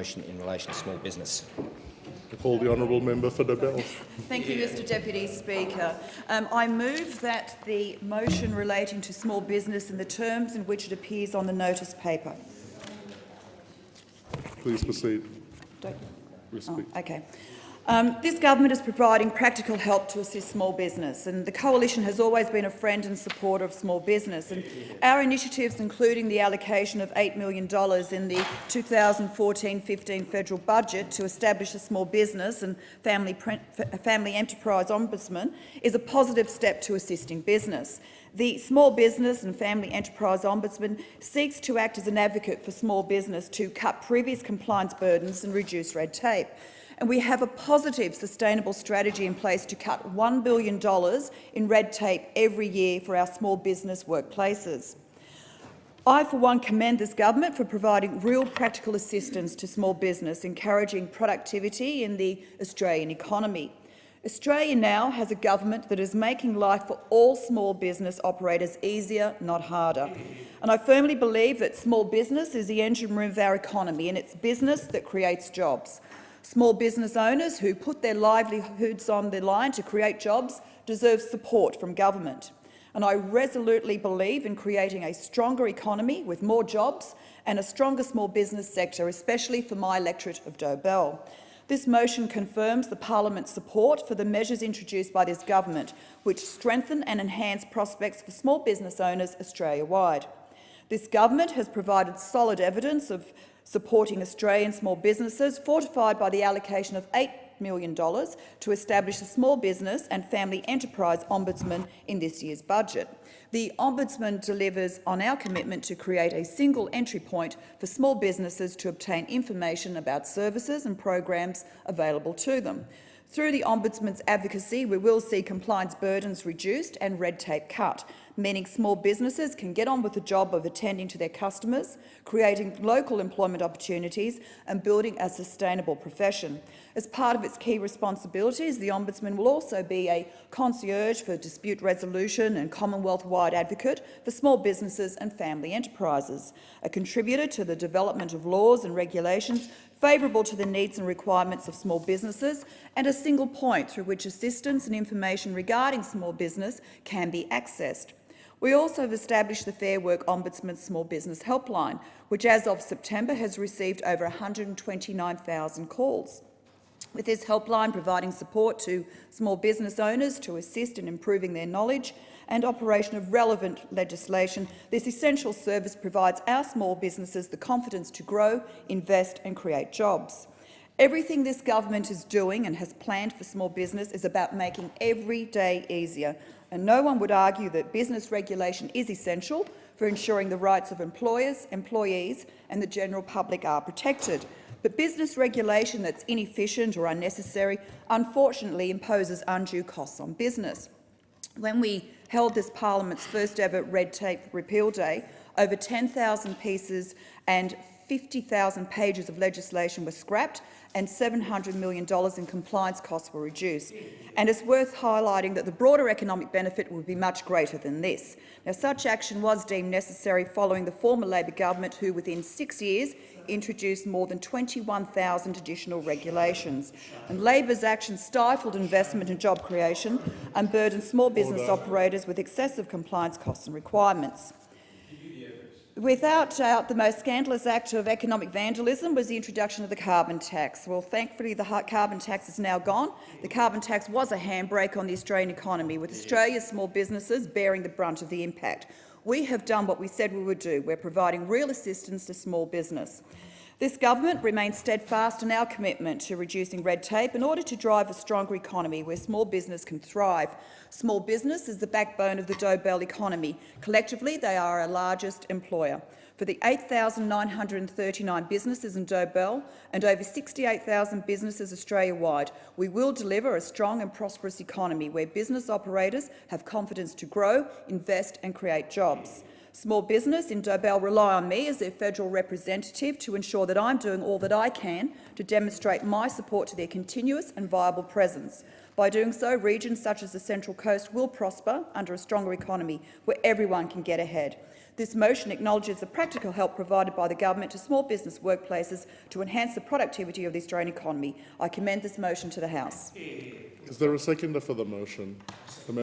motion in relation to small business. I call the honourable member for Dobell. Thank you, Mr Deputy Speaker. I move that the motion relating to small business in the terms in which it appears on the notice paper. Please proceed. Okay. This government is providing practical help to assist small business, and the coalition has always been a friend and supporter of small business. And our initiatives, including the allocation of $8 million in the 2014-15 federal budget to establish a small business and family enterprise ombudsman, is a positive step to assisting business. The Small Business and Family Enterprise Ombudsman seeks to act as an advocate for small business to cut previous compliance burdens and reduce red tape. And we have a positive, sustainable strategy in place to cut $1 billion in red tape every year for our small business workplaces. I, for one, commend this government for providing real practical assistance to small business, encouraging productivity in the Australian economy. Australia now has a government that is making life for all small business operators easier, not harder. And I firmly believe that small business is the engine room of our economy, and it's business that creates jobs. Small business owners who put their livelihoods on the line to create jobs deserve support from government. And I resolutely believe in creating a stronger economy with more jobs and a stronger small business sector, especially for my electorate of Dobell. This motion confirms the Parliament's support for the measures introduced by this government, which strengthen and enhance prospects for small business owners Australia-wide. This government has provided solid evidence of supporting Australian small businesses, fortified by the allocation of $8 million to establish a small business and family enterprise ombudsman in this year's budget. The Ombudsman delivers on our commitment to create a single entry point for small businesses to obtain information about services and programs available to them. Through the Ombudsman's advocacy, we will see compliance burdens reduced and red tape cut, meaning small businesses can get on with the job of attending to their customers, creating local employment opportunities and building a sustainable profession. As part of its key responsibilities, the Ombudsman will also be a concierge for dispute resolution and Commonwealth-wide advocate for small businesses and family enterprises, a contributor to the development of laws and regulations favourable to the needs and requirements of small businesses, and a single point through which assistance and information regarding small business can be accessed. We also have established the Fair Work Ombudsman Small Business Helpline, which as of September has received over 129,000 calls. With this helpline providing support to small business owners to assist in improving their knowledge and operation of relevant legislation, this essential service provides our small businesses the confidence to grow, invest and create jobs. Everything this government is doing and has planned for small business is about making every day easier, and no one would argue that business regulation is essential for ensuring the rights of employers, employees and the general public are protected. But business regulation that's inefficient or unnecessary unfortunately imposes undue costs on business. When we held this Parliament's first ever Red Tape Repeal Day, over 10,000 pieces and 50,000 pages of legislation were scrapped and $700 million in compliance costs were reduced. And it's worth highlighting that the broader economic benefit would be much greater than this. Now, such action was deemed necessary following the former Labor government, who within 6 years introduced more than 21,000 additional regulations. And Labor's action stifled investment and job creation and burdened small business operators with excessive compliance costs and requirements. Without doubt, the most scandalous act of economic vandalism was the introduction of the carbon tax. Well, thankfully, the carbon tax is now gone. The carbon tax was a handbrake on the Australian economy, with Australia's small businesses bearing the brunt of the impact. We have done what we said we would do. We're providing real assistance to small business. This government remains steadfast in our commitment to reducing red tape in order to drive a stronger economy where small business can thrive. Small business is the backbone of the Dobell economy. Collectively, they are our largest employer. For the 8,939 businesses in Dobell and over 68,000 businesses Australia-wide, we will deliver a strong and prosperous economy where business operators have confidence to grow, invest and create jobs. Small business in Dobell rely on me as their federal representative to ensure that I'm doing all that I can to demonstrate my support to their continuous and viable presence. By doing so, regions such as the Central Coast will prosper under a stronger economy where everyone can get ahead. This motion acknowledges the practical help provided by the government to small business workplaces to enhance the productivity of the Australian economy. I commend this motion to the House. Is there a seconder for the motion?